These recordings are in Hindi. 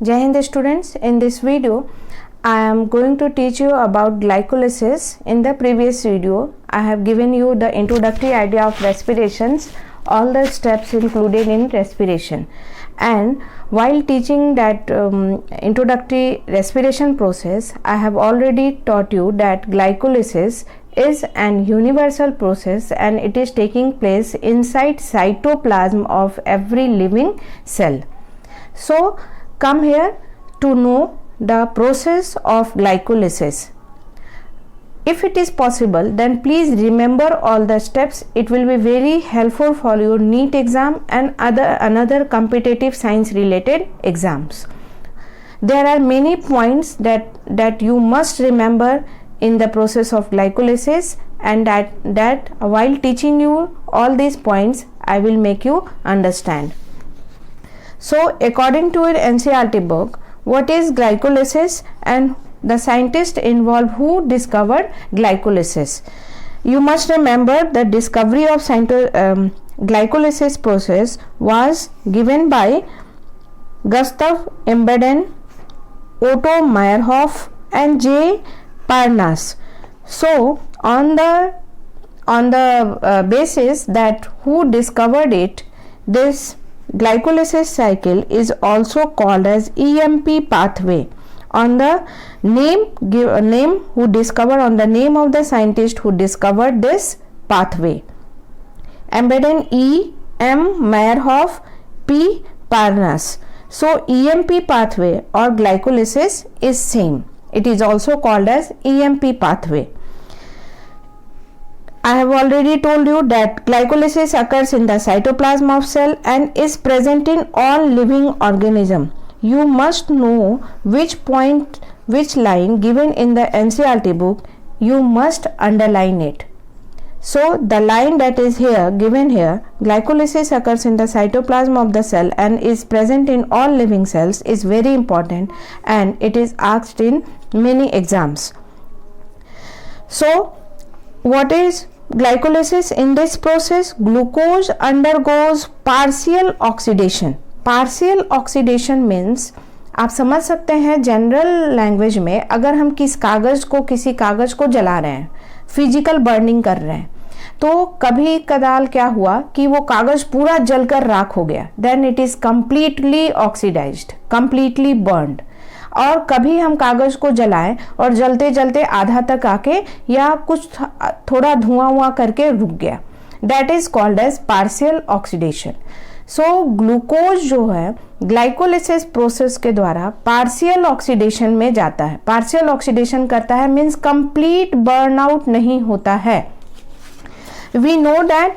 Jai Hind students, in this video I am going to teach you about glycolysis. In the previous video I have given you the introductory idea of respirations, all the steps included in respiration, and while teaching that introductory respiration process, I have already taught you that glycolysis is an universal process and it is taking place inside cytoplasm of every living cell. So come here to know the process of glycolysis. If it is possible, then please remember all the steps. It will be very helpful for your NEET exam and another competitive science related exams. There are many points that you must remember in the process of glycolysis, and that while teaching you all these points I will make you understand. So according to your NCERT book, what is glycolysis and the scientist involved who discovered glycolysis? You must remember the discovery of glycolysis process was given by Gustav Embden, Otto Meyerhof and J. Parnas. So on the basis that who discovered it, this glycolysis cycle is also called as EMP pathway on the name who discovered, on the name of the scientist who discovered this pathway. Embden, E. M. Meyerhof, P. Parnas. So EMP pathway or glycolysis is same. It is also called as EMP pathway. I have already told you that glycolysis occurs in the cytoplasm of cell and is present in all living organism. You must know which line given in the NCERT book, you must underline it. So the line that is here given here, glycolysis occurs in the cytoplasm of the cell and is present in all living cells, is very important and it is asked in many exams. So what is glycolysis? In this process, glucose undergoes partial oxidation. Partial oxidation means, आप समझ सकते हैं जनरल लैंग्वेज में, अगर हम किसी कागज को जला रहे हैं, फिजिकल बर्निंग कर रहे हैं, तो कभी कदाल क्या हुआ कि वो कागज पूरा जलकर राख हो गया, then it is completely oxidised, completely burned. और कभी हम कागज को जलाएं और जलते जलते आधा तक आके या कुछ थोड़ा धुआं करके रुक गया, that is called as partial oxidation. So glucose जो है ग्लाइकोलिसिस प्रोसेस के द्वारा पार्शियल ऑक्सीडेशन में जाता है. पार्शियल ऑक्सीडेशन करता है मीन्स कंप्लीट बर्न आउट नहीं होता है. We know that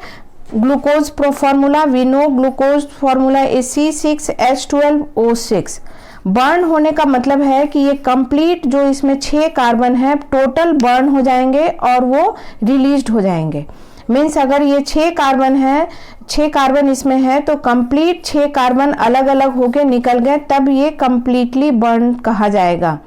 glucose formula, we know glucose formula is C6H12O6. Burn होने का मतलब है कि ये कंप्लीट जो इसमें 6 कार्बन है टोटल बर्न हो जाएंगे और वो रिलीज्ड हो जाएंगे. मीन्स अगर ये 6 कार्बन है, 6 कार्बन इसमें है तो कंप्लीट 6 कार्बन अलग अलग होके निकल गए, तब ये कंप्लीटली बर्न कहा जाएगा.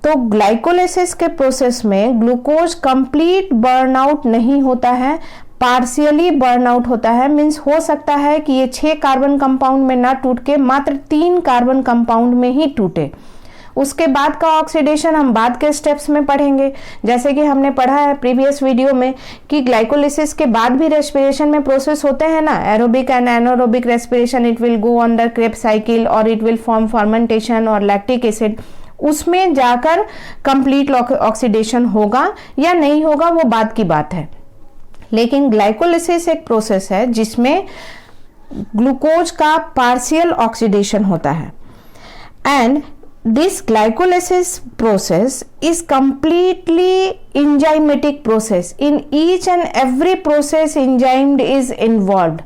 तो ग्लाइकोलिसिस के प्रोसेस में ग्लूकोज कंप्लीट बर्न आउट नहीं होता है, पार्शियली बर्न आउट होता है. मीन्स हो सकता है कि ये 6 कार्बन कंपाउंड में ना टूट के मात्र 3 कार्बन कंपाउंड में ही टूटे. उसके बाद का ऑक्सीडेशन हम बाद के स्टेप्स में पढ़ेंगे. जैसे कि हमने पढ़ा है प्रीवियस वीडियो में कि ग्लाइकोलिसिस के बाद भी रेस्पिरेशन में प्रोसेस होते हैं ना, aerobic and anaerobic respiration. It will go on the Krebs cycle और इट विल फॉर्म फर्मेंटेशन और लैक्टिक एसिड. उसमें जाकर कंप्लीट ऑक्सीडेशन होगा या नहीं होगा वो बात की बात है. लेकिन ग्लाइकोलिसिस एक प्रोसेस है जिसमें ग्लूकोज का पार्शियल ऑक्सीडेशन होता है. And this glycolysis process is completely enzymatic process. In each and every process enzyme is involved.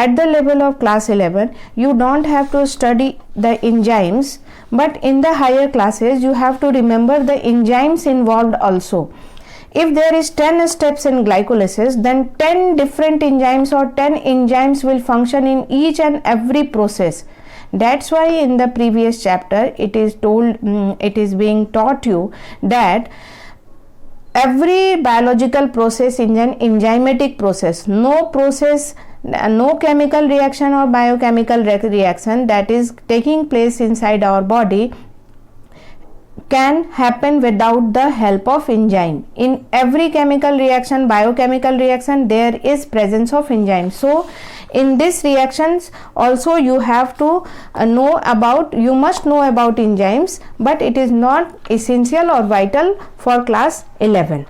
At the level of class 11 you don't have to study the enzymes, but in the higher classes you have to remember the enzymes involved also. If there is 10 steps in glycolysis, then 10 different enzymes or 10 enzymes will function in each and every process. That's why in the previous chapter it is being taught you that every biological process is an enzymatic process. No process no chemical reaction or biochemical reaction that is taking place inside our body can happen without the help of enzyme. In every chemical reaction, biochemical reaction, there is presence of enzyme. So in these reactions also you have to you must know about enzymes, but it is not essential or vital for class 11.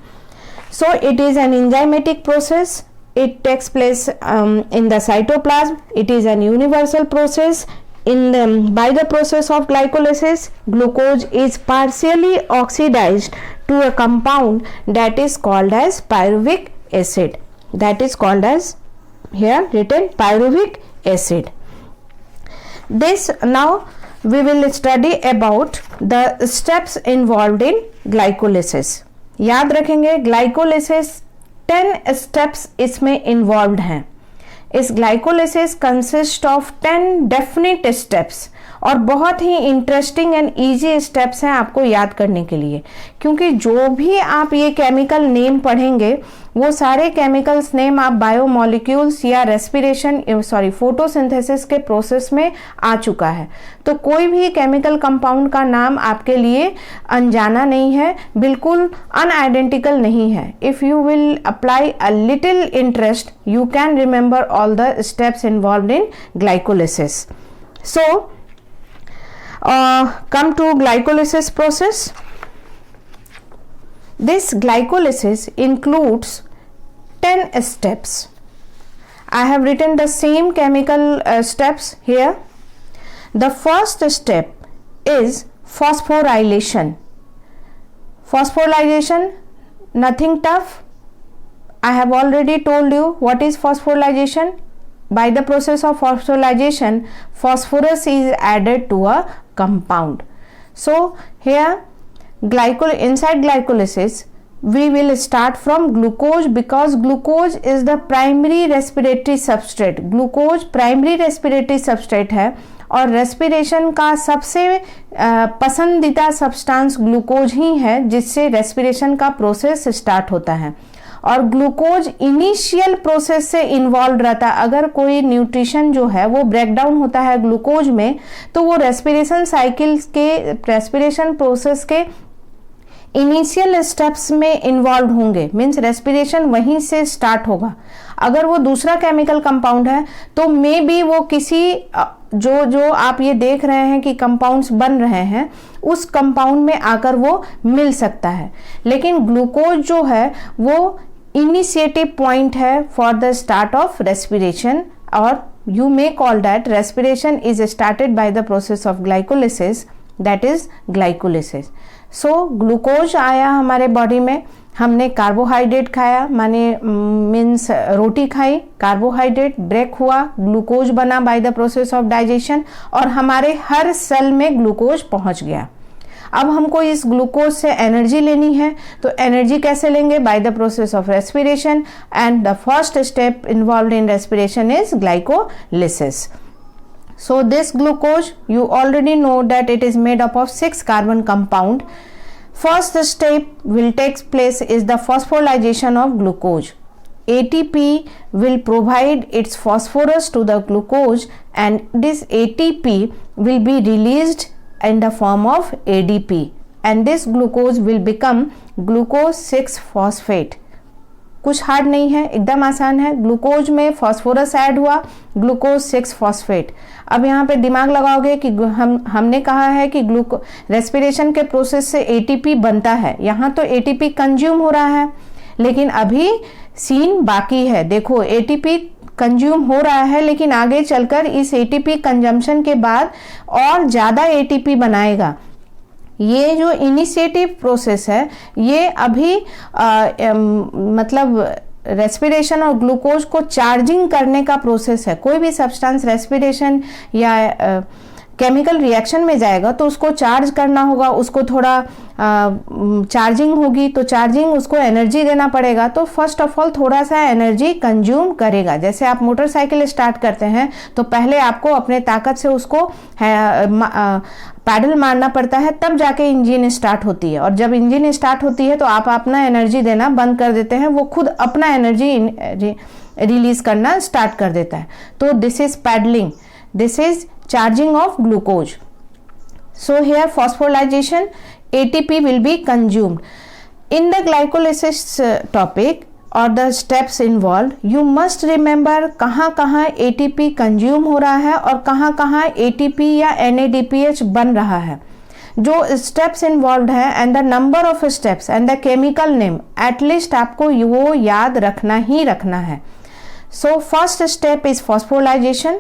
So it is an enzymatic process. It takes place in the cytoplasm. It is an universal process. By the process of glycolysis, glucose is partially oxidized to a compound that is called as pyruvic acid. That is called as, here written, pyruvic acid. This, now we will study about the steps involved in glycolysis. याद रखेंगे ग्लाइकोलिसिस 10 स्टेप्स इसमें इन्वॉल्व हैं. इस glycolysis consist of 10 definite steps और बहुत ही इंटरेस्टिंग एंड इजी स्टेप्स हैं आपको याद करने के लिए, क्योंकि जो भी आप ये केमिकल नेम पढ़ेंगे वो सारे केमिकल्स नेम आप बायोमोलिक्यूल्स या फोटोसिंथेसिस के प्रोसेस में आ चुका है. तो कोई भी केमिकल कंपाउंड का नाम आपके लिए अनजाना नहीं है, बिल्कुल अनआइडेंटिकल नहीं है. If you will apply a little interest you can remember all the steps involved in glycolysis. So come to glycolysis process. This glycolysis includes 10 steps. I have written the same chemical steps here. The first step is phosphorylation. Phosphorylation, nothing tough. I have already told you what is phosphorylation. By the process of phosphorylation, phosphorus is added to a compound. So here inside glycolysis we will start from glucose, because glucose is the primary respiratory substrate. Glucose primary respiratory substrate है और रेस्पिरेशन का सबसे पसंदीदा सब्सटेंस ग्लूकोज ही है जिससे रेस्पिरेशन का प्रोसेस स्टार्ट होता है. और ग्लूकोज इनिशियल प्रोसेस से इन्वॉल्व रहता है. अगर कोई न्यूट्रिशन जो है वो ब्रेक डाउन होता है ग्लूकोज में तो वो रेस्पिरेशन साइकिल के रेस्पिरेशन प्रोसेस के इनिशियल स्टेप्स में इन्वॉल्व होंगे. मीन्स रेस्पिरेशन वहीं से स्टार्ट होगा. अगर वो दूसरा केमिकल कंपाउंड है तो मे बी वो किसी जो आप ये देख रहे हैं कि कंपाउंड्स बन रहे हैं उस कंपाउंड में आकर वो मिल सकता है. लेकिन ग्लूकोज जो है वो इनिशिएटिव पॉइंट है for the start of respiration, और you may call that respiration is started by the process of glycolysis, that is glycolysis. So glucose आया हमारे बॉडी में, हमने कार्बोहाइड्रेट खाया, माने मीन्स रोटी खाई, कार्बोहाइड्रेट ब्रेक हुआ, ग्लूकोज बना bye the process of digestion और हमारे हर सेल में ग्लूकोज पहुंच गया. अब हमको इस ग्लूकोज से एनर्जी लेनी है, तो एनर्जी कैसे लेंगे? Bye the process of respiration, and the first step involved in respiration is glycolysis. So this glucose, you already know that it is made up of 6 carbon compound. First step will take place is the phosphorylation of glucose. ATP will provide its phosphorus to the glucose, and this ATP will be released in the form of ADP, and this glucose will become glucose 6-phosphate. कुछ हार्ड नहीं है, एकदम आसान है. ग्लूकोज में फॉस्फोरस ऐड हुआ, ग्लूकोज 6-फॉस्फेट. अब यहाँ पे दिमाग लगाओगे कि हमने कहा है कि रेस्पिरेशन के प्रोसेस से एटीपी बनता है. यहाँ तो एटीपी कंज्यूम हो रहा है, लेकिन अभी सीन बाकी है. देखो एटीपी कंज्यूम हो रहा है, लेकिन आगे चलकर इस एटीपी कंजम्पशन के बाद और ज़्यादा एटीपी बनाएगा. ये जो इनिशिएटिव प्रोसेस है ये अभी मतलब रेस्पिरेशन और ग्लूकोज को चार्जिंग करने का प्रोसेस है. कोई भी सब्सटेंस रेस्पिरेशन या केमिकल रिएक्शन में जाएगा तो उसको चार्ज करना होगा, उसको थोड़ा चार्जिंग होगी, तो चार्जिंग उसको एनर्जी देना पड़ेगा. तो फर्स्ट ऑफ ऑल थोड़ा सा एनर्जी कंज्यूम करेगा. जैसे आप मोटरसाइकिल स्टार्ट करते हैं तो पहले आपको अपने ताकत से उसको पैडल मारना पड़ता है, तब जाके इंजन स्टार्ट होती है. और जब इंजन स्टार्ट होती है तो आप अपना एनर्जी देना बंद कर देते हैं, वो खुद अपना एनर्जी रिलीज करना स्टार्ट कर देता है। तो this is paddling, this is charging of glucose. So here phosphorylation, ATP will be consumed. In the glycolysis topic or the steps involved, you must remember कहाँ कहाँ ATP कंज्यूम हो रहा है और कहाँ कहाँ ATP या NADPH बन रहा है। जो स्टेप्स इन्वॉल्व है and the number of steps and the chemical name, at least आपको वो याद रखना ही रखना है। So first step is phosphorylation.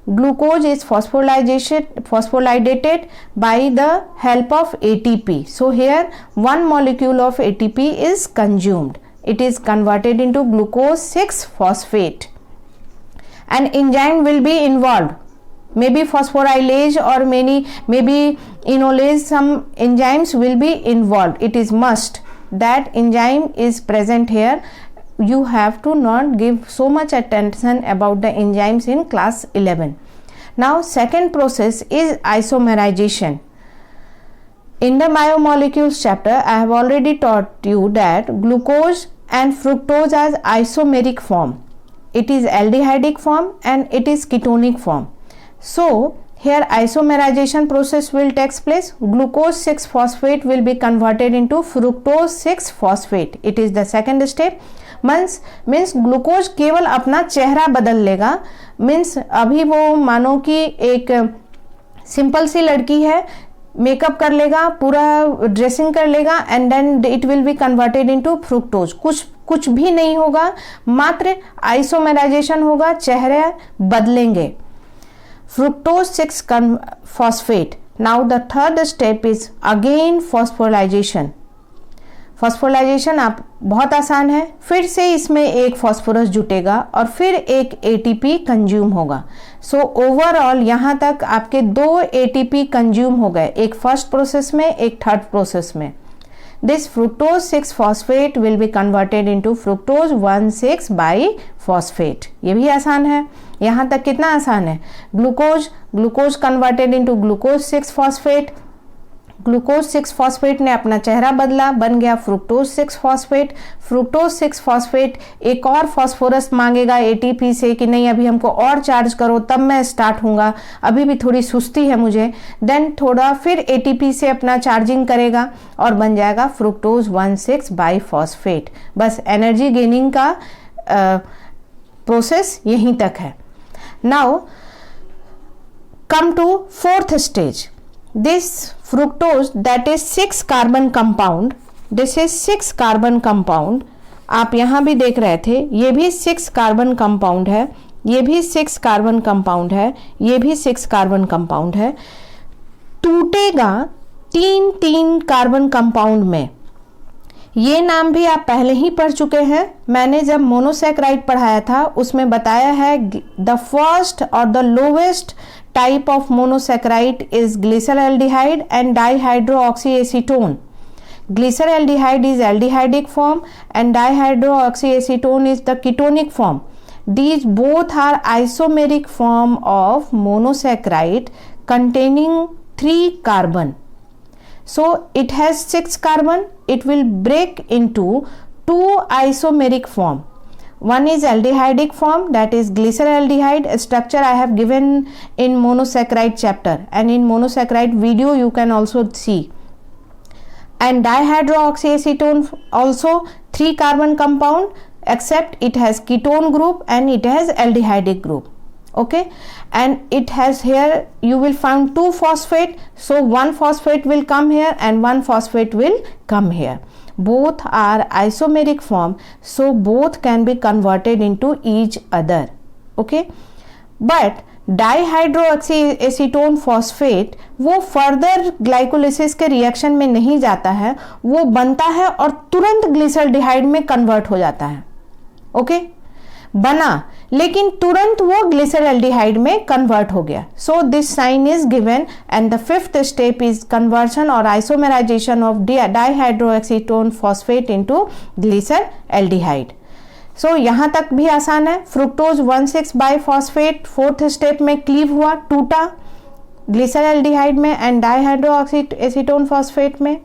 Glucose is phosphorylated by the help of ATP. So here one molecule of ATP is consumed. It is converted into glucose 6-phosphate. An enzyme will be involved. Maybe phosphorylase or maybe enolase. Some enzymes will be involved. It is must that enzyme is present here. You have to not give so much attention about the enzymes in class 11. Now second process is isomerization. In the biomolecules chapter, I have already taught you that glucose and fructose as isomeric form. It is aldehydic form and it is ketonic form. So here isomerization process will take place. Glucose 6-phosphate will be converted into fructose 6-phosphate. It is the second step. Means glucose केवल अपना चेहरा बदल लेगा। मीन्स अभी वो मानो कि एक सिंपल सी लड़की है, मेकअप कर लेगा, पूरा ड्रेसिंग कर लेगा and then it will be converted into fructose. कुछ भी नहीं होगा, मात्र आइसोमेराइजेशन होगा, चेहरे बदलेंगे। Fructose 6-phosphate। Now the third step is again phosphorylation. Phosphorylation आप बहुत आसान है, फिर से इसमें एक फॉस्फोरस जुटेगा और फिर एक ATP कंज्यूम होगा। सो ओवरऑल यहाँ तक आपके 2 ATP कंज्यूम हो गए, एक फर्स्ट प्रोसेस में, एक थर्ड प्रोसेस में। This fructose 6-phosphate will be converted into fructose 1,6-biphosphate। ये भी आसान है। यहाँ तक कितना आसान है? Glucose converted into glucose 6-phosphate। Glucose 6-phosphate ने अपना चेहरा बदला, बन गया फ्रुक्टोज 6-phosphate। फ्रुक्टोज 6-phosphate एक और फॉस्फोरस मांगेगा ATP से कि नहीं अभी हमको और चार्ज करो तब मैं स्टार्ट हूँगा, अभी भी थोड़ी सुस्ती है मुझे। देन थोड़ा फिर ATP से अपना चार्जिंग करेगा और बन जाएगा फ्रुक्टोज 1,6-biphosphate। बस एनर्जी गेनिंग का प्रोसेस यहीं तक है। Now come to fourth stage. This fructose that is 6-carbon compound, this is 6-carbon compound। आप यहाँ भी देख रहे थे, ये भी 6-carbon compound है, ये भी 6-carbon compound है, ये भी 6-carbon compound है। टूटेगा 3 कार्बन कंपाउंड में। ये नाम भी आप पहले ही पढ़ चुके हैं। मैंने जब मोनोसैकेराइड पढ़ाया था उसमें बताया है द फर्स्ट और the lowest type of monosaccharide is glyceraldehyde and dihydroxyacetone. Glyceraldehyde is aldehydic form and dihydroxyacetone is the ketonic form. These both are isomeric form of monosaccharide containing 3 carbon. So it has 6 carbon. It will break into 2 isomeric form. One is aldehydic form, that is glyceraldehyde. Structure I have given in monosaccharide chapter and in monosaccharide video you can also see. And dihydroxyacetone also 3 carbon compound, except it has ketone group and it has aldehydic group. Okay, and it has here you will find 2 phosphate, so 1 phosphate will come here and 1 phosphate will come here. Both are isomeric form, so both can be converted into each other. Okay, but dihydroxyacetone phosphate वो फर्दर ग्लाइकोलिसिस के रिएक्शन में नहीं जाता है, वो बनता है और तुरंत ग्लिसरल्डिहाइड में कन्वर्ट हो जाता है। ओके, बना लेकिन तुरंत वो ग्लिसरल्डिहाइड में कन्वर्ट हो गया। So this sign is given and the fifth step is conversion और isomerization of dihydroxyacetone phosphate into glyceraldehyde. So यहाँ तक भी आसान है। फ्रुक्टोज 1,6-biphosphate फोर्थ स्टेप में क्लीव हुआ, टूटा ग्लिसरल्डिहाइड में एंड डाइहाइड्रोएक्सीटोन फॉस्फेट में।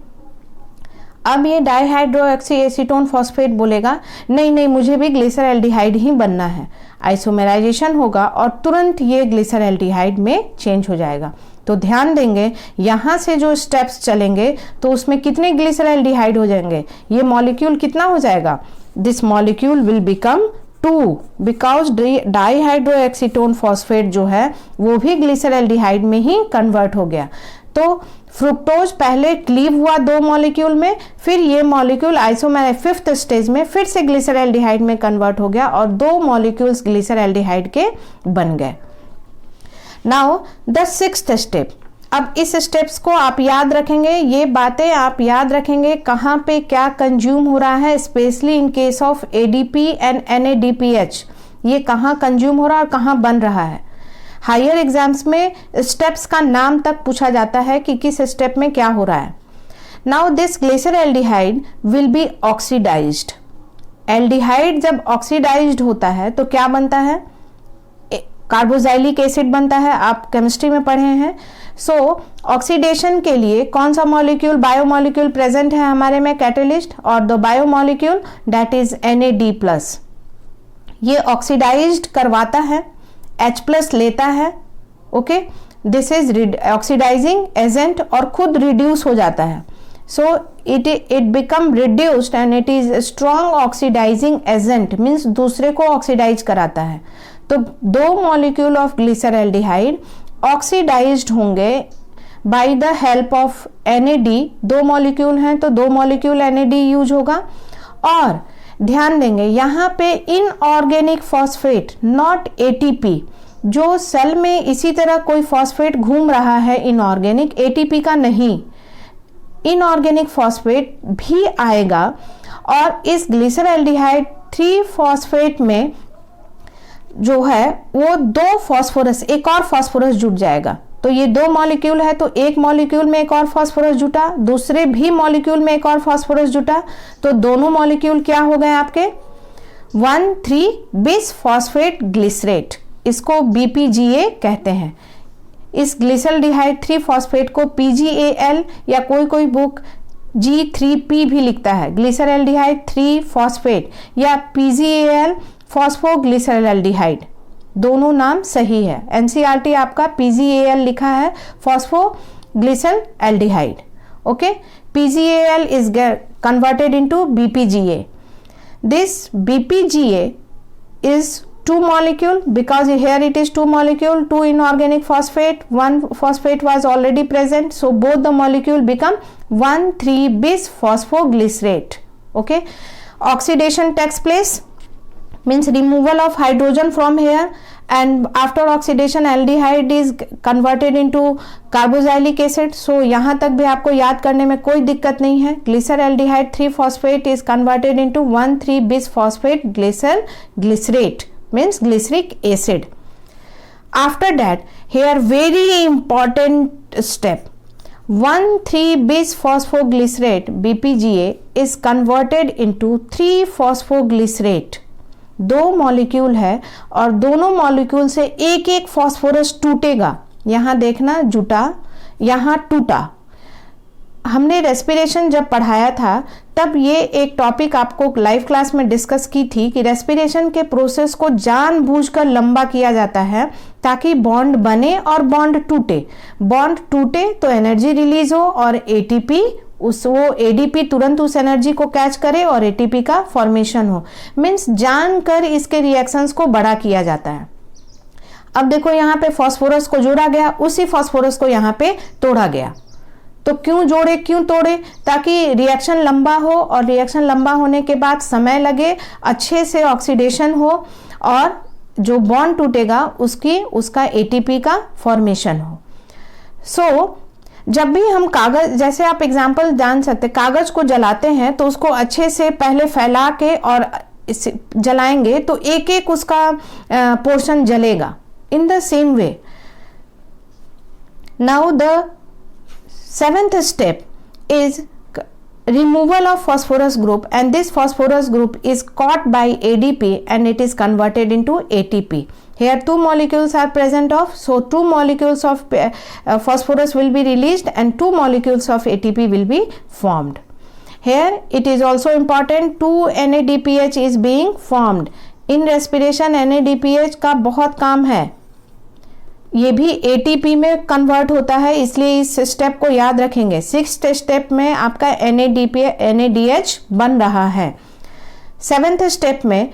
अब ये डाईहाइड्रोक्सी एसीटोन फॉस्फेट बोलेगा नहीं नहीं, मुझे भी ग्लिसरैल्डिहाइड ही बनना है। आइसोमेराइजेशन होगा और तुरंत ये ग्लिसरैल्डिहाइड में चेंज हो जाएगा। तो ध्यान देंगे यहाँ से जो स्टेप्स चलेंगे तो उसमें कितने ग्लिसरैल्डिहाइड हो जाएंगे, ये मॉलिक्यूल कितना हो जाएगा, this molecule will become 2 because dihydroxyacetone phosphate जो है वो भी ग्लिसरैल्डिहाइड में ही कन्वर्ट हो गया। तो फ्रुक्टोज पहले क्लीव हुआ 2 मॉलिक्यूल में, फिर ये मॉलिक्यूल आइसोमेर 5th स्टेज में फिर से ग्लिसरैल्डिहाइड में कन्वर्ट हो गया और 2 मॉलिक्यूल्स ग्लिसरैल्डिहाइड के बन गए। Now the 6th step. अब इस स्टेप्स को आप याद रखेंगे, ये बातें आप याद रखेंगे कहाँ पे क्या कंज्यूम हो रहा है, specially in case of ADP and NADPH, ये कहाँ कंज्यूम हो रहा है और कहाँ बन रहा है। हायर एग्जाम्स में स्टेप्स का नाम तक पूछा जाता है कि किस स्टेप में क्या हो रहा है। Now this glyceraldehyde will be oxidized. Aldehyde जब ऑक्सीडाइज्ड होता है तो क्या बनता है, कार्बोक्सिलिक एसिड बनता है, आप केमिस्ट्री में पढ़े हैं। सो ऑक्सीडेशन के लिए कौन सा मॉलिक्यूल बायोमॉलिक्यूल प्रेजेंट है हमारे में, कैटलिस्ट, और the biomolecule that is NAD+। ये ऑक्सीडाइज्ड करवाता है, H+ लेता है, okay, this is oxidising agent और खुद रिड्यूस हो जाता है। So it become reduced and it is strong oxidising agent, means दूसरे को ऑक्सीडाइज कराता है। तो 2 मॉलिक्यूल ऑफ ग्लिसरैल्डिहाइड ऑक्सीडाइज्ड होंगे by the help of NAD। 2 molecule हैं तो 2 मॉलिक्यूल NAD यूज होगा। और ध्यान देंगे यहाँ पे इनऑर्गेनिक फॉस्फेट नॉट ATP, जो सेल में इसी तरह कोई फॉस्फेट घूम रहा है इनऑर्गेनिक, ATP का नहीं, इनऑर्गेनिक फॉस्फेट भी आएगा और इस ग्लिसरैल्डिहाइड 3 फॉस्फेट में जो है वो 2 फॉस्फोरस, एक और फॉस्फोरस जुट जाएगा। तो ये 2 मॉलिक्यूल है तो एक मॉलिक्यूल में एक और फॉस्फोरस जुटा, दूसरे भी मॉलिक्यूल में एक और फॉस्फोरस जुटा, तो दोनों मॉलिक्यूल क्या हो गए आपके 1,3 बिस फॉस्फेट ग्लिसरेट, इसको BPGA कहते हैं। इस ग्लिसरैल्डिहाइड 3 फॉस्फेट को PGAL या कोई बुक G3P भी लिखता है, ग्लिसरैल्डिहाइड 3 फॉस्फेट या PGAL फॉस्फोग्लिसरैल्डिहाइड, दोनों नाम सही है। NCERT आपका PGAL लिखा है, फॉस्फोग्लिसरैल्डिहाइड, okay. PGAL is converted into BPGA. This BPGA is 2 molecule because here it is 2 molecule, 2 inorganic phosphate, 1 phosphate was already present, so both the molecule become 1,3 bis phosphoglycerate, okay. Oxidation takes place, means removal of hydrogen from here, and after oxidation aldehyde is converted into carboxylic acid. So यहाँ तक भी आपको याद करने में कोई दिक्कत नहीं है। ग्लिसरैल्डिहाइड 3 phosphate is converted into 1,3 bis phosphate glycerate, means glyceric acid. After that, here very important step, 1,3 bis phosphoglycerate BPGA is converted into 3 phosphoglycerate। 2 molecule है और दोनों मॉलिक्यूल से एक एक फॉस्फोरस टूटेगा, यहाँ देखना जुटा, यहाँ टूटा। हमने रेस्पिरेशन जब पढ़ाया था तब ये एक टॉपिक आपको लाइव क्लास में डिस्कस की थी कि रेस्पिरेशन के प्रोसेस को जानबूझकर लंबा किया जाता है ताकि बॉन्ड बने और बॉन्ड टूटे। बॉन्ड टूटे तो एनर्जी रिलीज हो और ATP वो ADP तुरंत उस एनर्जी को कैच करे और ATP का फॉर्मेशन हो, मीन्स जानकर इसके रिएक्शंस को बड़ा किया जाता है। अब देखो यहाँ पे फॉस्फोरस को जोड़ा गया, उसी फॉस्फोरस को यहाँ पे तोड़ा गया। तो क्यों जोड़े क्यों तोड़े, ताकि रिएक्शन लंबा हो और रिएक्शन लंबा होने के बाद समय लगे, अच्छे से ऑक्सीडेशन हो और जो बॉन्ड टूटेगा उसका ATP का फॉर्मेशन हो। सो जब भी हम कागज, जैसे आप एग्जाम्पल जान सकते, कागज को जलाते हैं तो उसको अच्छे से पहले फैला के और जलाएंगे तो एक एक उसका पोर्शन जलेगा। In the same way now the 7th step is removal of phosphorus group, and this phosphorus group is caught by ADP and it is converted into ATP. Here 2 molecules are present of, so 2 molecules of phosphorus will be released and 2 molecules of ATP will be formed. Here it is also important 2-NADPH is being formed. In respiration NADPH का बहुत काम है, ये भी ATP में कन्वर्ट होता है, इसलिए इस स्टेप को याद रखेंगे। 6th स्टेप में आपका NADH बन रहा है। 7th स्टेप में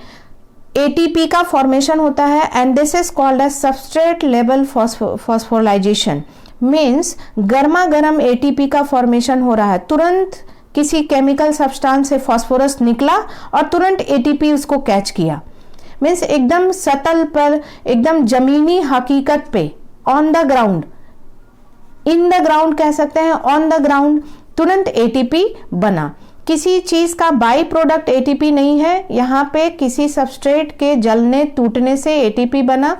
ATP का फॉर्मेशन होता है and this is called as substrate level phosphorylation. Means गर्मा गर्म ATP का फॉर्मेशन हो रहा है, तुरंत किसी केमिकल सब्सटेंस से फॉस्फोरस निकला और तुरंत ATP उसको कैच किया। मीन्स एकदम सतल पर, एकदम जमीनी हकीकत पे, on the ground, in the ground कह सकते हैं, ऑन द ग्राउंड तुरंत ATP बना। किसी चीज का बाई प्रोडक्ट ATP नहीं है, यहाँ पे किसी सबस्ट्रेट के जलने टूटने से ATP बना।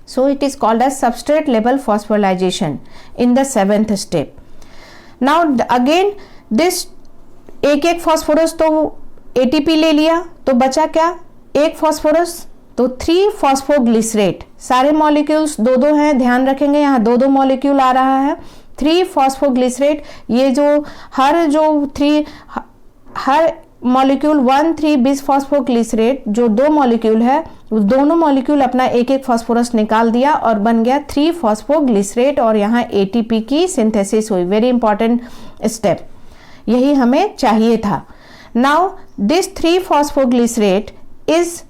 So it is called as substrate level phosphorylation in the 7th step. Now again this एक फॉस्फोरस तो ATP ले लिया, तो बचा क्या, एक फॉस्फोरस, तो 3 फॉस्फोग्लिसरेट। सारे मॉलिक्यूल्स 2-2 हैं, ध्यान रखेंगे, यहाँ 2-2 मॉलिक्यूल आ रहा है। 3 फॉस्फोग्लिसरेट, ये जो हर मॉलिक्यूल 1,3 बिसफॉस्फोग्लिसरेट जो 2 मॉलिक्यूल है, दोनों मॉलिक्यूल अपना एक फॉस्फोरस निकाल दिया और बन गया 3 फॉस्फोग्लिसरेट और यहाँ ATP की सिंथेसिस हुई। वेरी इंपॉर्टेंट स्टेप, यही हमें चाहिए था। Now this 3 phosphoglycerate is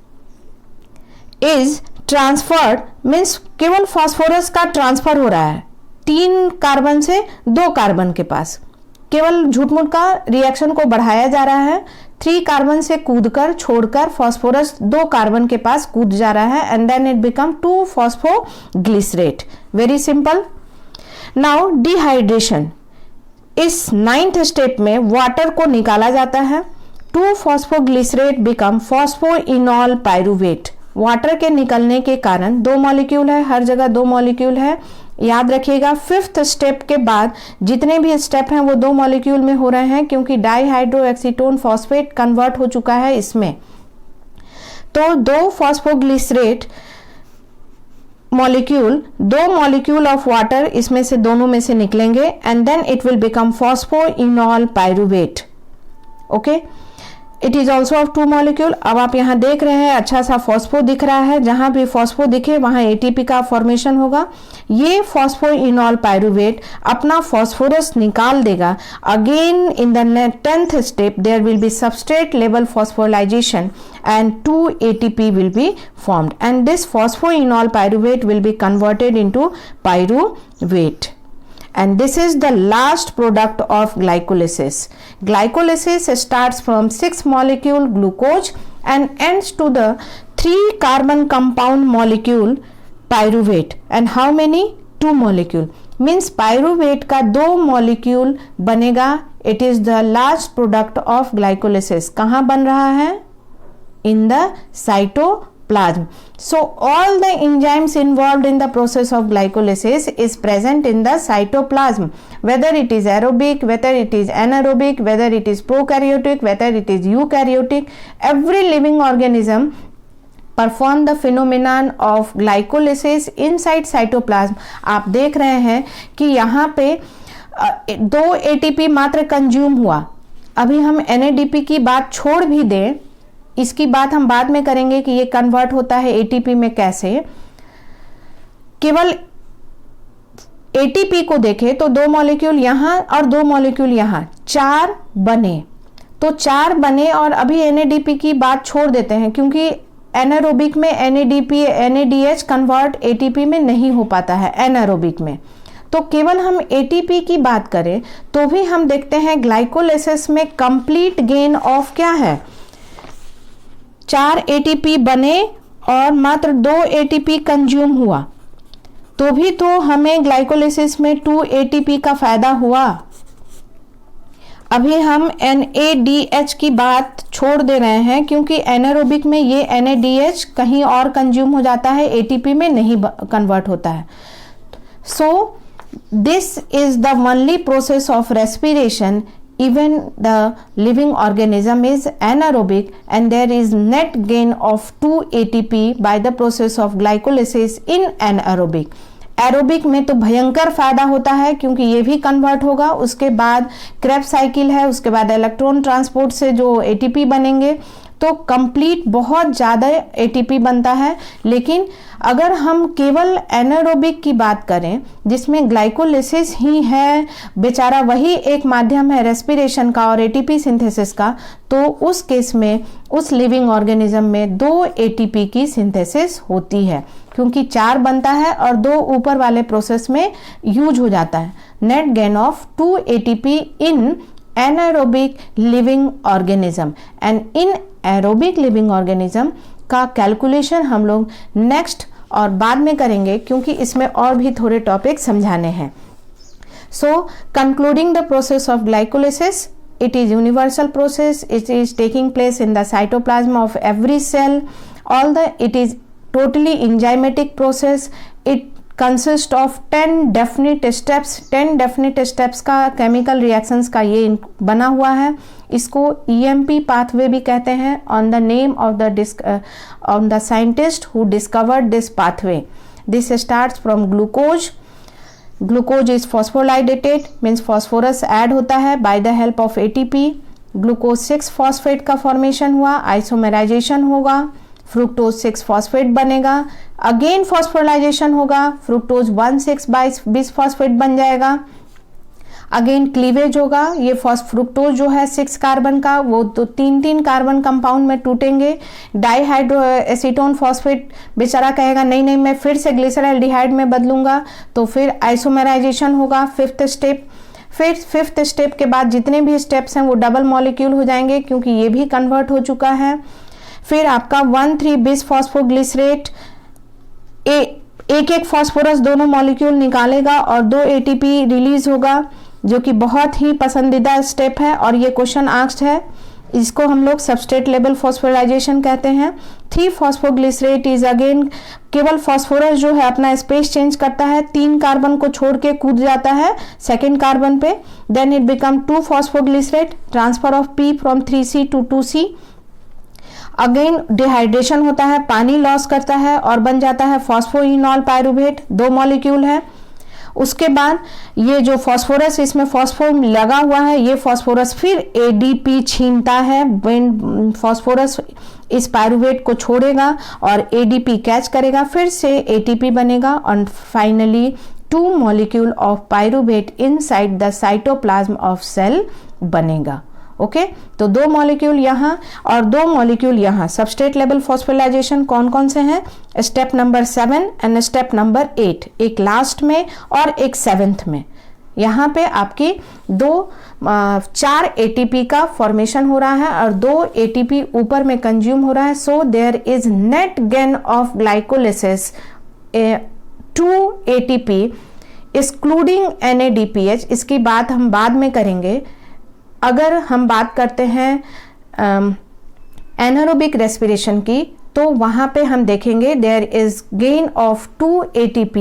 transferred, means केवल फॉस्फोरस का ट्रांसफर हो रहा है 3 कार्बन से 2 कार्बन के पास, केवल झूठमूठ का रिएक्शन को बढ़ाया जा रहा है। 3 कार्बन से कूदकर छोड़कर फॉस्फोरस 2 कार्बन के पास कूद जा रहा है and then it become 2 phosphoglycerate. Very simple. Now dehydration, इस 9th स्टेप में वाटर को निकाला जाता है। 2 phosphoglycerate become phosphoenol pyruvate. Water के निकलने के कारण 2 मॉलिक्यूल है, हर जगह 2 मॉलिक्यूल है, याद रखिएगा। 5th स्टेप के बाद जितने भी स्टेप हैं वो 2 मॉलिक्यूल में हो रहे हैं, क्योंकि डाईहाइड्रोएक्सीटोन फॉस्फेट कन्वर्ट हो चुका है इसमें। तो 2 phosphoglycerate molecule, 2 molecule of water इसमें से दोनों में से निकलेंगे and then it will become phosphoenolpyruvate. Okay, it is also of 2 molecule. अब आप यहाँ देख रहे हैं अच्छा सा फॉस्फो दिख रहा है, जहां भी फॉस्फो दिखे वहां ATP का फॉर्मेशन होगा। ये फॉस्फोइनॉल पाइरूवेट अपना फॉस्फोरस निकाल देगा। Again in the 10th step there will be substrate level phosphorylation and 2 ATP will be formed and this phosphoenol pyruvate will be converted into pyruvate. And this is the last product of glycolysis. Glycolysis starts from 6 molecule glucose and ends to the 3 carbon compound molecule pyruvate. And how many? 2 molecule. Means pyruvate का 2 molecule बनेगा. It is the last product of glycolysis. कहाँ बन रहा है? In the cytoplasm. So all the enzymes involved in the process of glycolysis is present in the cytoplasm, whether it is aerobic, whether it is anaerobic, whether it is prokaryotic, whether it is eukaryotic. Every living organism perform the phenomenon of glycolysis inside cytoplasm. आप देख रहे हैं कि यहाँ पे 2 ATP मात्र कंज्यूम हुआ। अभी हम NADP की बात छोड़ भी दें, इसकी बात हम बाद में करेंगे कि ये कन्वर्ट होता है ATP में कैसे। केवल ATP को देखें तो 2 मॉलिक्यूल यहाँ और 2 मॉलिक्यूल यहाँ, 4 बने। तो 4 बने और अभी NADP की बात छोड़ देते हैं, क्योंकि एनारोबिक में NADH कन्वर्ट ATP में नहीं हो पाता है एनारोबिक में। तो केवल हम ATP की बात करें तो भी हम देखते हैं ग्लाइकोलाइसिस में कंप्लीट गेन ऑफ क्या है, 4 ATP बने और मात्र 2 ATP कंज्यूम हुआ, तो भी तो हमें ग्लाइकोलाइसिस में 2 ATP का फायदा हुआ। अभी हम NADH की बात छोड़ दे रहे हैं, क्योंकि एनारोबिक में ये NADH कहीं और कंज्यूम हो जाता है, ATP में नहीं कन्वर्ट होता है। So this is the only process of respiration even the living organism is anaerobic and there is net gain of 2 ATP by the process of glycolysis in anaerobic. Aerobic में तो भयंकर फायदा होता है क्योंकि ये भी कन्वर्ट होगा। उसके बाद क्रेब्स साइकिल है, उसके बाद इलेक्ट्रॉन ट्रांसपोर्ट से जो एटीपी बनेंगे, तो कंप्लीट बहुत ज़्यादा एटीपी बनता है। लेकिन अगर हम केवल एनारोबिक की बात करें जिसमें ग्लाइकोलिसिस ही है, बेचारा वही एक माध्यम है रेस्पिरेशन का और एटीपी सिंथेसिस का, तो उस केस में उस लिविंग ऑर्गेनिज्म में 2 एटीपी की सिंथेसिस होती है क्योंकि 4 बनता है और 2 ऊपर वाले प्रोसेस में यूज हो जाता है। Net gain of 2 ATP in anaerobic living organism and in aerobic living organism का कैलकुलेशन हम लोग नेक्स्ट और बाद में करेंगे क्योंकि इसमें और भी थोड़े टॉपिक समझाने हैं। So concluding the process of glycolysis, it is universal process, it is taking place in the cytoplasm of every cell, it is totally enzymatic process, it consists of 10 definite steps, 10 definite steps का chemical reactions का ये बना हुआ है। इसको EMP pathway भी कहते हैं, on the name of the scientist who discovered this pathway. This starts from glucose. Glucose is phosphorylated, means phosphorus add होता है by the help of ATP. Glucose 6 phosphate का फॉर्मेशन हुआ, आइसोमेराइजेशन होगा, फ्रुक्टोज 6 फॉस्फेट बनेगा, अगेन फॉस्फोराइलेशन होगा, फ्रुक्टोज 1,6 बिस फॉस्फेट बन जाएगा, अगेन क्लीवेज होगा। ये फ्रुक्टोज जो है 6 कार्बन का, वो तो 3 कार्बन कंपाउंड में टूटेंगे। डाईहाइड्रो एसीटोन फॉस्फेट बेचारा कहेगा नहीं नहीं मैं फिर से ग्लिसरॉल्डिहाइड में बदलूंगा, तो फिर आइसोमेराइजेशन होगा, 5th स्टेप। फिर 5th स्टेप के बाद जितने भी स्टेप्स हैं वो डबल मॉलिक्यूल हो जाएंगे क्योंकि ये भी कन्वर्ट हो चुका है। फिर आपका 1,3 बिस फॉस्फोग्लिसरेट एक फॉस्फोरस दोनों मॉलिक्यूल निकालेगा और 2 एटीपी रिलीज होगा, जो कि बहुत ही पसंदीदा स्टेप है और ये क्वेश्चन आस्क्ड है। इसको हम लोग सबस्ट्रेट लेवल फॉस्फोराइलेशन कहते हैं। 3 फॉस्फोग्लिसरेट इज अगेन, केवल फॉस्फोरस जो है अपना स्पेस चेंज करता है, 3 कार्बन को छोड़ के कूद जाता है 2nd कार्बन पे। Then it become 2 phosphoglycerate, transfer of P from 3C to 2C। Again dehydration होता है, पानी लॉस करता है और बन जाता है फॉस्फोइनॉल पायरुवेट, 2 मॉलिक्यूल है। उसके बाद ये जो फॉस्फोरस इसमें फॉस्फो लगा हुआ है, ये फॉस्फोरस फिर एडीपी छीनता है। व्हेन फॉस्फोरस इस पायरुवेट को छोड़ेगा और एडीपी कैच करेगा, फिर से एटीपी बनेगा और finally 2 molecule of pyruvate inside the cytoplasm of cell बनेगा। ओके, तो 2 मॉलिक्यूल यहाँ और 2 मॉलिक्यूल यहाँ। सबस्ट्रेट लेवल फॉस्फोराइलेशन कौन कौन से हैं? Step number 7 and step number 8, एक लास्ट में और एक 7th में। यहाँ पे आपकी 4 एटीपी का फॉर्मेशन हो रहा है और 2 एटीपी ऊपर में कंज्यूम हो रहा है। So there is net gain of glycolysis 2 ATP excluding NADPH। इसकी बात हम बाद में करेंगे। अगर हम बात करते हैं एनारोबिक रेस्पिरेशन की, तो वहाँ पे हम देखेंगे there is gain of 2 ATP